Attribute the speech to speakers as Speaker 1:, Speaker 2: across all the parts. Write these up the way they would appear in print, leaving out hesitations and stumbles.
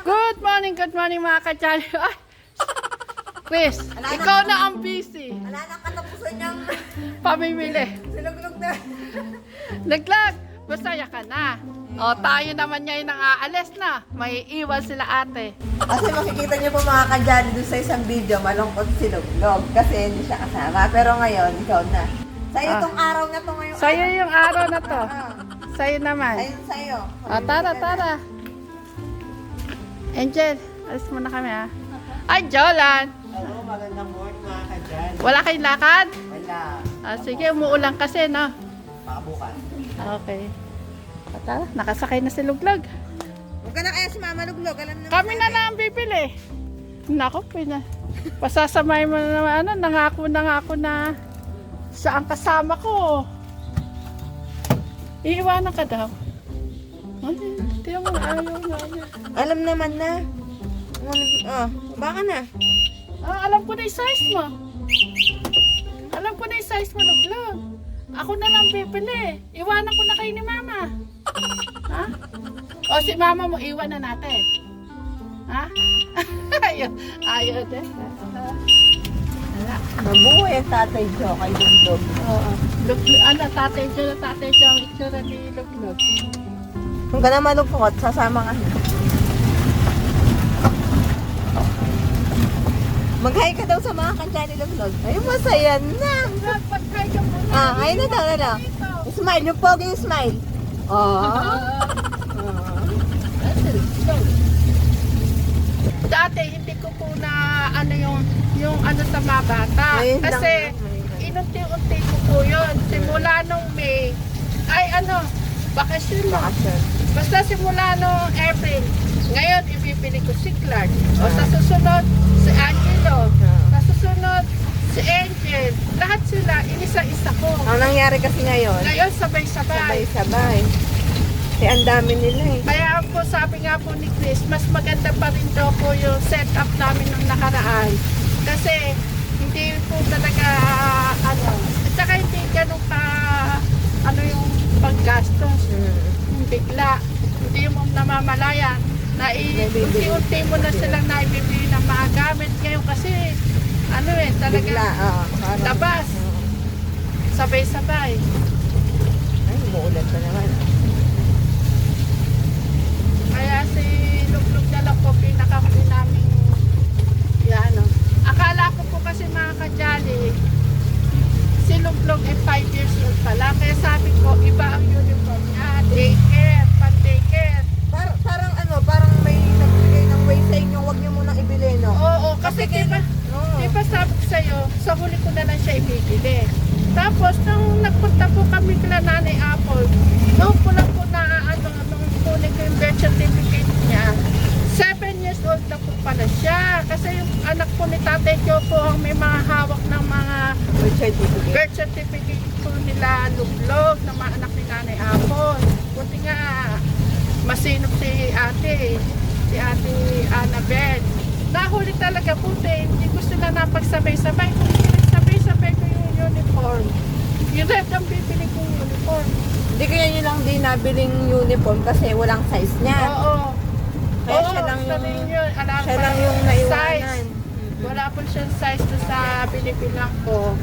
Speaker 1: Good morning mga kachali. Ay, Chris, ikaw na ang busy.
Speaker 2: Wala nang katapusan niyang
Speaker 1: Pamimili.
Speaker 2: siluglog na.
Speaker 1: Naglag, masaya ka na. O, tayo naman ngayon ang aalis na. May iwan sila ate.
Speaker 2: Kasi makikita niyo po mga kadyali doon sa isang video, malungkot si Luglog kasi hindi siya kasama. Pero ngayon, ikaw na. Sa'yo tong araw na to ngayon.
Speaker 1: Sa'yo yung araw na to. Sa'yo naman.
Speaker 2: Ayun sa'yo.
Speaker 1: O, tara. Angel, alis muna kami ha. Ay, Jolan.
Speaker 2: Hello, magandang morning mga kadyali.
Speaker 1: Wala kayong lakad?
Speaker 2: Wala.
Speaker 1: Sige, umuulan kasi, no?
Speaker 2: Pakabukas.
Speaker 1: Okay. O, tara, nakasakay na si Luglog.
Speaker 2: Huwag ka na kaya si Mama Luglog. Alam na
Speaker 1: Kami na lang ang bibili. Nako, pasasamay mo na naman. Nangako na siya ang kasama ko. Iiwanan ka daw. Ay, tiyan mo, ayaw na.
Speaker 2: Alam naman na. Baka na.
Speaker 1: Alam ko na yung size mo. Alam ko na yung size mo, Luglog. Ako na lang bibili. Iwanan ko na kayo ni Mama. Ha? O si Mama mo, iwan na natin. Ha? ayaw din.
Speaker 2: Mabuhay ang tatay Jo kay Luglog.
Speaker 1: Oo. Tatay Jo ang itsura ni Luglog.
Speaker 2: Kung ka na malungkot, sasama ka na. Mag-hi ka daw sa mga kadyali Luglog. Ay, masaya na.
Speaker 1: Pag-try ka muna.
Speaker 2: Ayun na daw, ano. Smile, yung pogi yung smile.
Speaker 1: Dati hindi ko po na yung ano sa mga bata.
Speaker 2: Ngayon lang
Speaker 1: Kasi
Speaker 2: na.
Speaker 1: inunti-unti ko po yun. Simula nung May. Bakasyon mo. Basta simula nung April. Ngayon, ibibili ko si Clark. O sa susunod, si Angelo. Sa susunod, si Angel. Lahat sila, inisa-isa ko.
Speaker 2: Ang nangyari kasi ngayon,
Speaker 1: Ngayon, sabay-sabay.
Speaker 2: sabay-sabay. Kasi ang dami nila eh.
Speaker 1: Kaya po, sabi nga po ni Chris, mas maganda pa rin daw po yung setup namin ng nakaraan. Kasi, hindi po talaga, at saka hindi ganun ka, yung paggastos. Bigla. Hindi mo namamalayan. Unti-unti mo na silang naibibili ng mga gamit. Ngayon kasi, talaga,
Speaker 2: Bigla,
Speaker 1: labas. Sabay-sabay.
Speaker 2: Ay, umuulan pa naman.
Speaker 1: Kaya si Luglog na lang po pinakahuli namin Akala ko po kasi mga kadyali, si Luglog ay 5 years old pala. Kaya sabi ko, iba ang uniform niya. Daycare, pan-daycare.
Speaker 2: Parang may nagbigay ng way sa inyo, huwag niyo munang ibili, no?
Speaker 1: Oo, kasi diba sabi ko sa'yo, sa huli ko na lang siya ibibili. Tapos, nung nagpunta po kami kila Nanay Apple, noong ko lang po nung kunin ko yung birth certificate niya, 7 years old na po pala siya. Kasi yung anak po ni Tatay Joe po ang may mga hawak ng mga birth certificate po nila Luglog, ng mga anak ni Nanay Apple. Kunti nga, masinop si ate Annabel. Nahuli talaga po hindi ko sila napagsabay-sabay. Kung sabay-sabay ko yung uniform, yun rin ang bibili kong uniform.
Speaker 2: Hindi kaya nyo lang din nabiling uniform kasi walang size niya.
Speaker 1: Oo.
Speaker 2: Kaya siya lang yung naiwanan.
Speaker 1: Wala po siyang size doon sa binibilang ko.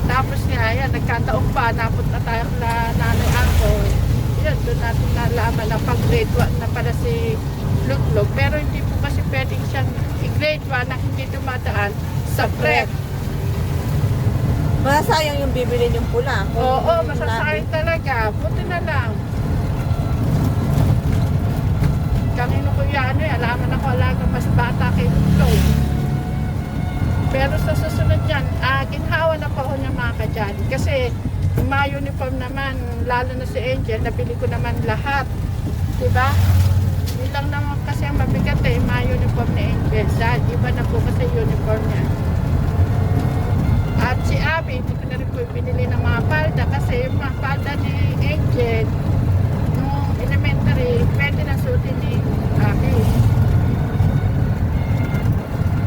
Speaker 1: Tapos nga, nagkataon pa, napunta tayo na Nanay ako. Yun, doon natin nalaman na pag grade 1 na pala si Luglog. Pero hindi po kasi pwedeng siyang i-grade 1 na hindi dumadaan sa prep.
Speaker 2: Masasayang yung bibili yung pula.
Speaker 1: Oo, masasayang talaga. Buti na lang. Kanino ko alaman ako alagang mas bata kay Luglog. Pero sa susunod yan, ginhawa na pa ako niya mga kadyali. Kasi yung mga uniform naman, lalo na si Angel, nabili ko naman lahat. Diba? Yun lang naman kasi ang mabigat yung mga uniform ni Angel. Dahil iba na po kasi uniform niya. At si Abby, hindi ko na rin po pinili ng mga palda kasi yung mga palda ni Angel, nung elementary, pwede na suotin ni Abby.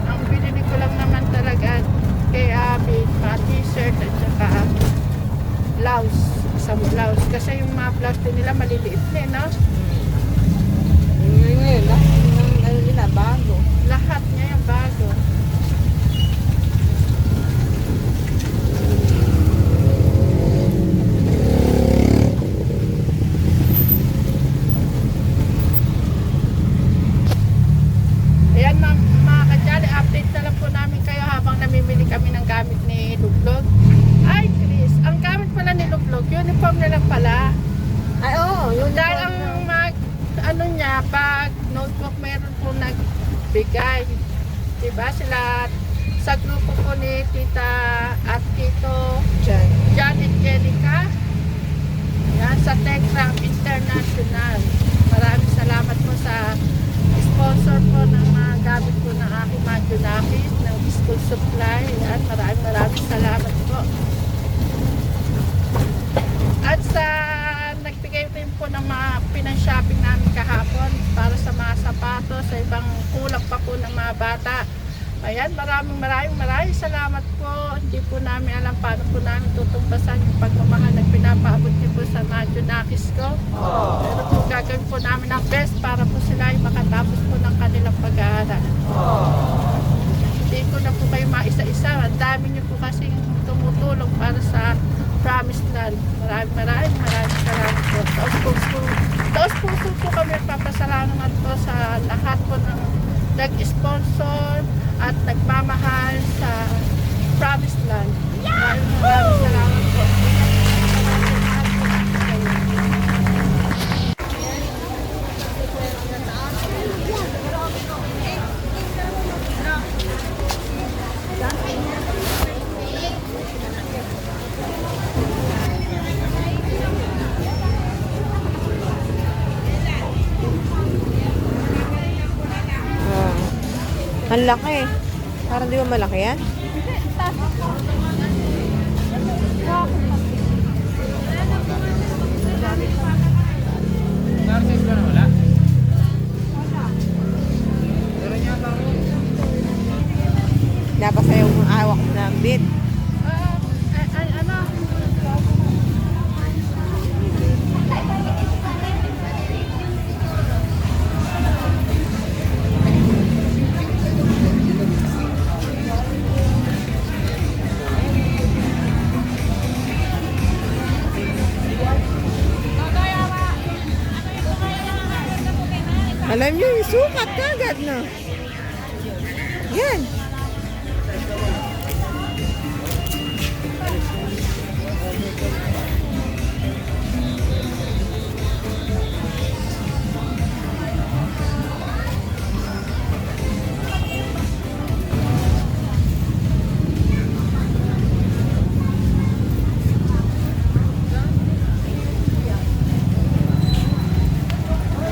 Speaker 1: Ang binili ko lang naman talaga kay Abby, mga t-shirt at saka blouse. Isang blouse. Kasi yung mga blouse din nila maliliit din, no?
Speaker 2: Ngayon,
Speaker 1: namin kayo habang namimili kami ng gamit ni Luglog. Ay, Chris, ang gamit pala ni Luglog, uniform na lang pala.
Speaker 2: Ay, oo. Yun
Speaker 1: Dahil ang ano niya, pag notebook meron po nagbigay. Diba sila sa grupo po ni Tita at Tito John and Jenica. Yan, sa TechRam International. Maraming salamat po sa sponsor po ng mga gamit po ng aking mga Junakis, ng school supply. Yan, maraming salamat po. At sa nagbigay rin po ng mga pinang-shopping namin kahapon para sa mga sapatos, sa ibang kulang pa po ng mga bata. Ayan, maraming salamat po. Hindi po namin alam paano po namin tutumbasan yung pagmamahal na pinapaabot niyo po sa mga Junakis ko. Pero po gagawin po namin ang best para po sila ay makatapos po ng kanilang pag-aaral. Hindi ko na po kayo maisa-isa. Ang dami niyo po kasing tumutulong para sa Promised Land. Maraming salamat po. Taos puso po kami papasalamat po sa lahat po ng nag-sponsor at nagmamahal sa Promised Land. Maraming salamat po.
Speaker 2: Ang laki. Parang di ba malaki yan? Dapat sa'yo yung awak ng bit. Alam nyo, yung sukat kagad, no? Yan.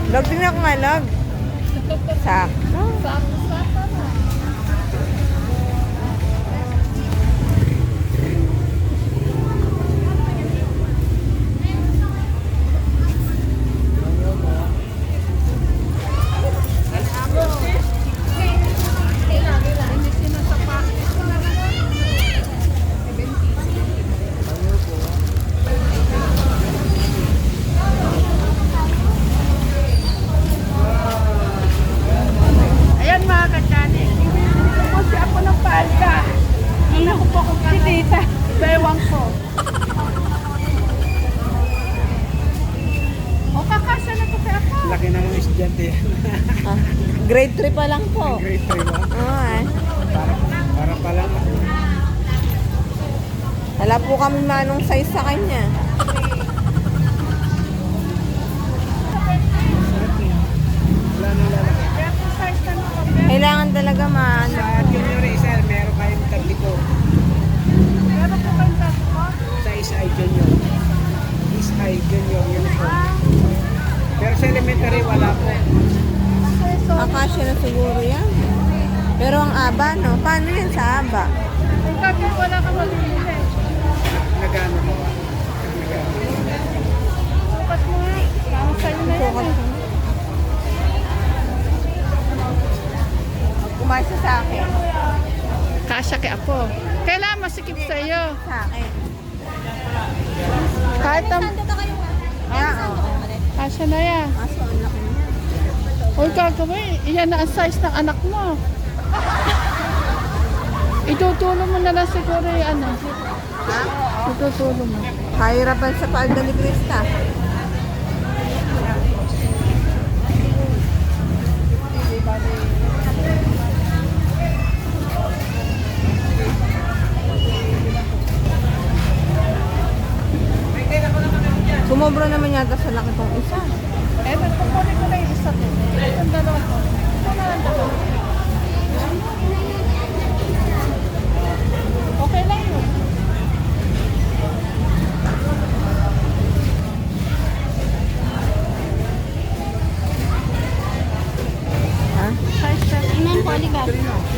Speaker 2: Log, tingnan ko nga, log. Sakto.
Speaker 1: Ayan mga katsani, po siya po ng palda. Hindi ko po kung si Tita. Bewang ko. O kakasya na po kaya ako.
Speaker 3: Laki na ng estudyante yan.
Speaker 2: Ah, grade 3 pa lang po.
Speaker 3: Grade 3 ba?
Speaker 2: Oo, eh.
Speaker 3: Para pa lang ako.
Speaker 2: Wala po kami manong size sa kanya.
Speaker 3: Wala nang lalaki.
Speaker 1: Kaya po size na ako.
Speaker 2: Kailangan talaga maano.
Speaker 3: Sa junior isa, meron kayong tatliko.
Speaker 1: Meron po kayong tatlo.
Speaker 3: Sa isa ay junior. Isa ay junior uniform. Pero sa elementary, wala po.
Speaker 2: Akasya na siguro yan. Pero ang aba, no? Paano yan sa aba?
Speaker 1: Kung kapit wala ka malulili.
Speaker 3: Nagano ko ba?
Speaker 1: Sukat mo nga. Tama sa'yo na yan.
Speaker 2: Sukat mo. Kumarsa sa akin.
Speaker 1: Kasya kay Apo. Kailangan masikip sa iyo.
Speaker 2: Sa akin.
Speaker 1: Kahit ang...
Speaker 2: Ah, oo.
Speaker 1: Kasya na yan.
Speaker 2: Kaso ang laki niya.
Speaker 1: Huwag gagawin. Iyan na ang size ng anak mo. Itutulong mo na lang siguro yung ano.
Speaker 2: Ha?
Speaker 1: Itutulong mo.
Speaker 2: Kahirapan sa palda ni Krista.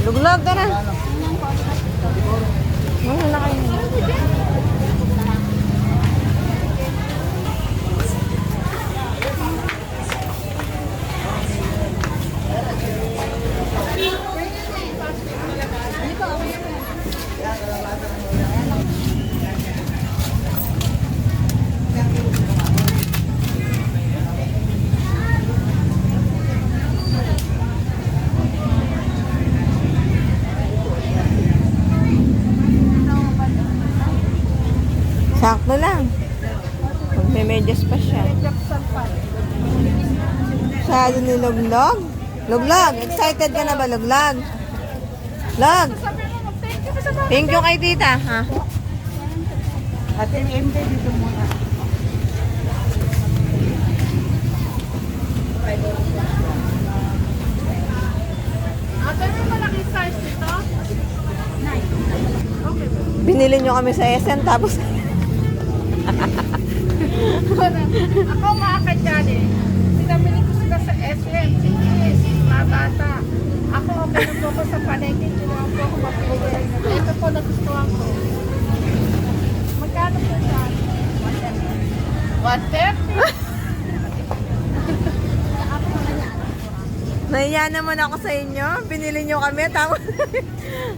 Speaker 2: Luglog ka na. Ano na kayo? Sakto lang. Magme-medyas pa siya. Masyado ni Luglog. Luglog, excited ka na ba, Luglog? Log, thank you kay tita, ha?
Speaker 3: Ate MD dito muna.
Speaker 1: Ate, may malaki size nito?
Speaker 2: Binili nyo kami sa SM, tapos
Speaker 1: Ako mga kadyali, pinamili ko sila sa SM, mga bata. Ako, okay na po ako sa palengke, ginawa po ako mapigay. Ito po nagustuhan ko. Magkano po yan? 130?
Speaker 2: nahiya naman ako sa inyo. Binili nyo kami, tapos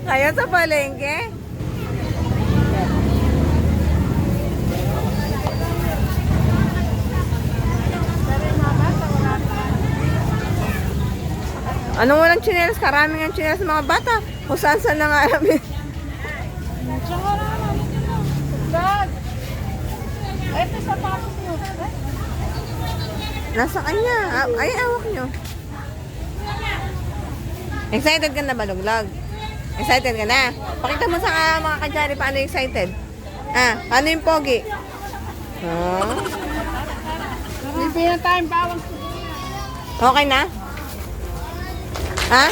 Speaker 2: kayo sa palengke.
Speaker 1: Pero yung mga bata, wala na.
Speaker 2: Anong walang tsinelas? Karaming ang tsinelas sa mga bata. Kung saan na nga alam yun.
Speaker 1: Dad! Ito sa patos nyo.
Speaker 2: Nasa kanya. Ay, awak nyo. Excited ka na ba, Luglog? Excited ka na? Pakita mo sa mga kadyari paano excited. Paano yung pogi?
Speaker 1: Bibigyan tayong bawang.
Speaker 2: Okay na? Ha?